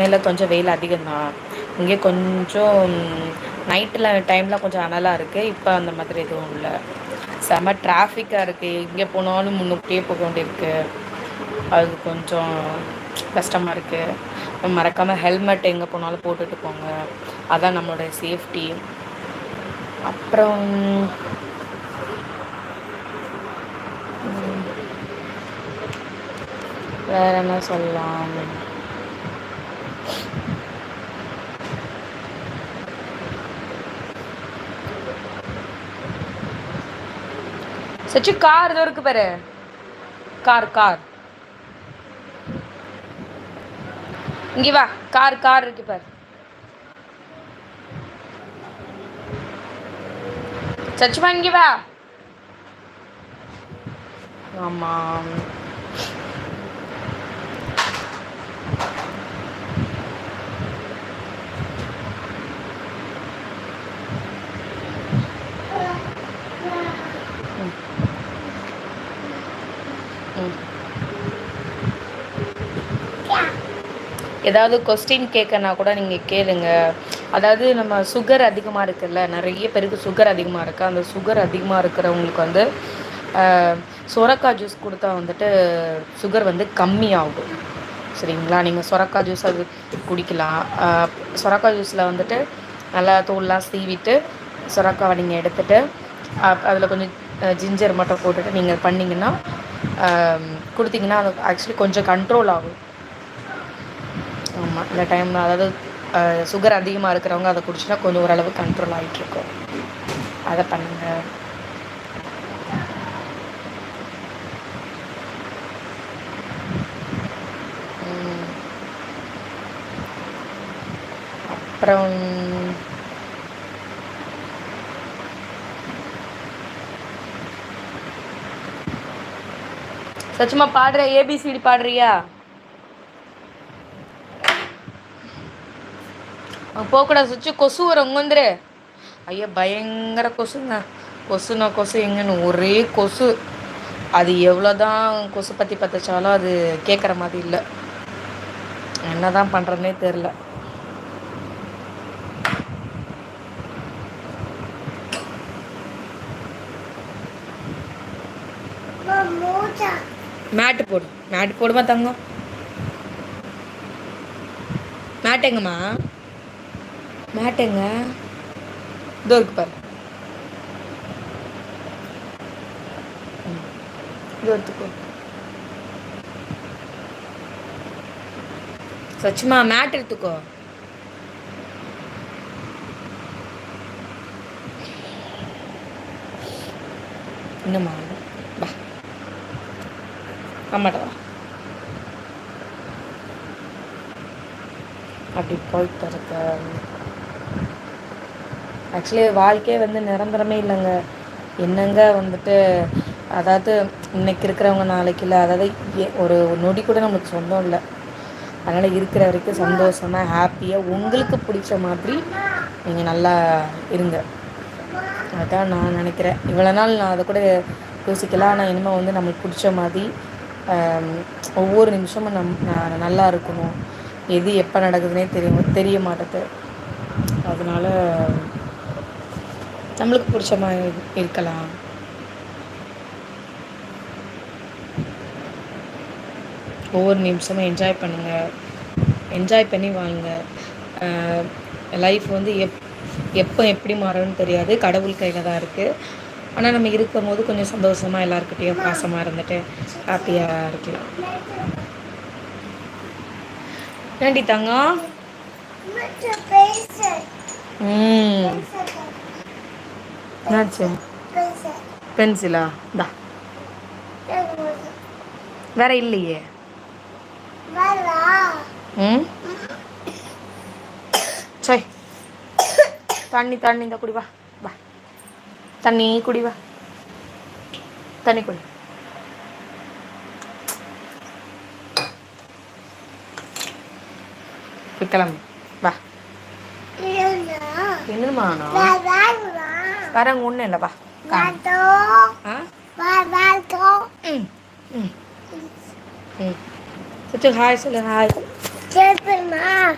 சென்னைல கொஞ்சம் வெயில் அதிகம்தான். இங்கே கொஞ்சம் நைட்டில் டைமில் கொஞ்சம் அனலாக இருக்குது. இப்போ அந்த மாதிரி எதுவும் இல்லை. செம டிராஃபிக்காக இருக்குது. எங்கே போனாலும் முன்னுக்கிட்டே போக வேண்டியிருக்கு. அது கொஞ்சம் கஷ்டமாக இருக்குது. மறக்காமல் ஹெல்மெட் எங்கே போனாலும் போட்டுட்டு போங்க. அதான் நம்மளுடைய சேஃப்டி. அப்புறம் வேறு என்ன சொல்லலாம்? சச்சு கார் இதோ இருக்கு பாரு. கார் இங்கே வா. கார் இருக்கு பாரு. சச்சுமா இங்கே வா. ஆமாம். ஏதாவது கொஸ்டின் கேட்கனா கூட நீங்கள் கேளுங்க. அதாவது நம்ம சுகர் அதிகமாக இருக்குல்ல, நிறைய பேருக்கு சுகர் அதிகமாக இருக்குது. அந்த சுகர் அதிகமாக இருக்கிறவங்களுக்கு வந்து சொரக்காய் ஜூஸ் கொடுத்தா வந்துட்டு சுகர் வந்து கம்மியாகும். சரிங்களா? நீங்கள் சொரக்காய் ஜூஸ் அது குடிக்கலாம். சொரக்காய் ஜூஸில் வந்துட்டு நல்லா தோல்லாம் சீவிட்டு சொரக்காவை நீங்கள் எடுத்துகிட்டு அதில் கொஞ்சம் ஜிஞ்சர் மட்டும் போட்டுட்டு நீங்கள் பண்ணிங்கன்னா கொடுத்தீங்கன்னா அது ஆக்சுவலி கொஞ்சம் கண்ட்ரோல் ஆகும். ஆமாம், இந்த டைமில் அதாவது சுகர் அதிகமாக இருக்கிறவங்க அதை குடிச்சினா கொஞ்சம் ஓரளவு கண்ட்ரோல் ஆகிட்டுருக்கும். அதை பண்ணுங்கள். அப்புறம் சச்சுமா பாடுற ஏபிசிடி பாடுறியா? போகக்கூடாது சுச்சு, கொசு வரும். இங்கே வந்துரு. ஐயா பயங்கர கொசுங்க. கொசு எங்கன்னு ஒரே கொசு. அது எவ்வளோதான் கொசு பற்றி பற்றிச்சாலும் அது கேட்குற மாதிரி இல்லை. என்ன தான் பண்ணுறதுனே தெரில. மேட்டு போடுமா தங்கம்? மேட்டுங்கம்மா, மேட்டுங்க இதோ இருக்கு பாரு. இதோ எடுத்துக்கோ சச்சுமா, மேட் எடுத்துக்கோ. என்னம்மா வா, ஆமாடா வா. அப்படி போயிட்டு இருக்க. ஆக்சுவலி வாழ்க்கையே வந்து நிரந்தரமே இல்லைங்க. என்னங்க வந்துட்டு அதாவது இன்னைக்கு இருக்கிறவங்க நாளைக்கு இல்லை. அதாவது ஒரு நொடி கூட நம்மளுக்கு சொந்தம் இல்லை. அதனால் இருக்கிற வரைக்கும் சந்தோஷமாக ஹாப்பியாக உங்களுக்கு பிடிச்ச மாதிரி நீங்கள் நல்லா இருங்க. அதான் நான் நினைக்கிறேன். இவ்வளோ நாள் நான் அதை கூட யோசிக்கலாம். ஆனால் இனிமேல் வந்து நம்மளுக்கு பிடிச்ச மாதிரி ஒவ்வொரு நிமிஷமும் நான் நல்லா இருக்கணும். எது எப்போ நடக்குதுன்னே தெரிய மாட்டேது. அதனால் நம்மளுக்கு பிடிச்ச மாதிரி இருக்கலாம். ஒவ்வொரு நிமிஷமும் என்ஜாய் பண்ணுங்கள். என்ஜாய் பண்ணி வாங்க. லைஃப் வந்து எப்போ எப்படி மாறும்னு தெரியாது. கடவுள் கையில் தான் இருக்குது. ஆனால் நம்ம இருக்கும் போது கொஞ்சம் சந்தோஷமாக எல்லாருக்கிட்டேயும் பாசமாக இருந்துட்டு ஹாப்பியாக இருக்கலாம். ஏண்டி தங்கம்? என்னாச்சு? பென்சிலா? இந்தா. வேற இல்லையே. சரி, தண்ணி இந்த குடி வா. வா, தண்ணி குடி வா. தண்ணி குடி. கிளம்பு வா. என்னமா வரங்க ஒன்றும் இல்லை வா. ம் ம் ம். ஹாய் சொல்லு. ஹாய். சரிம்மா.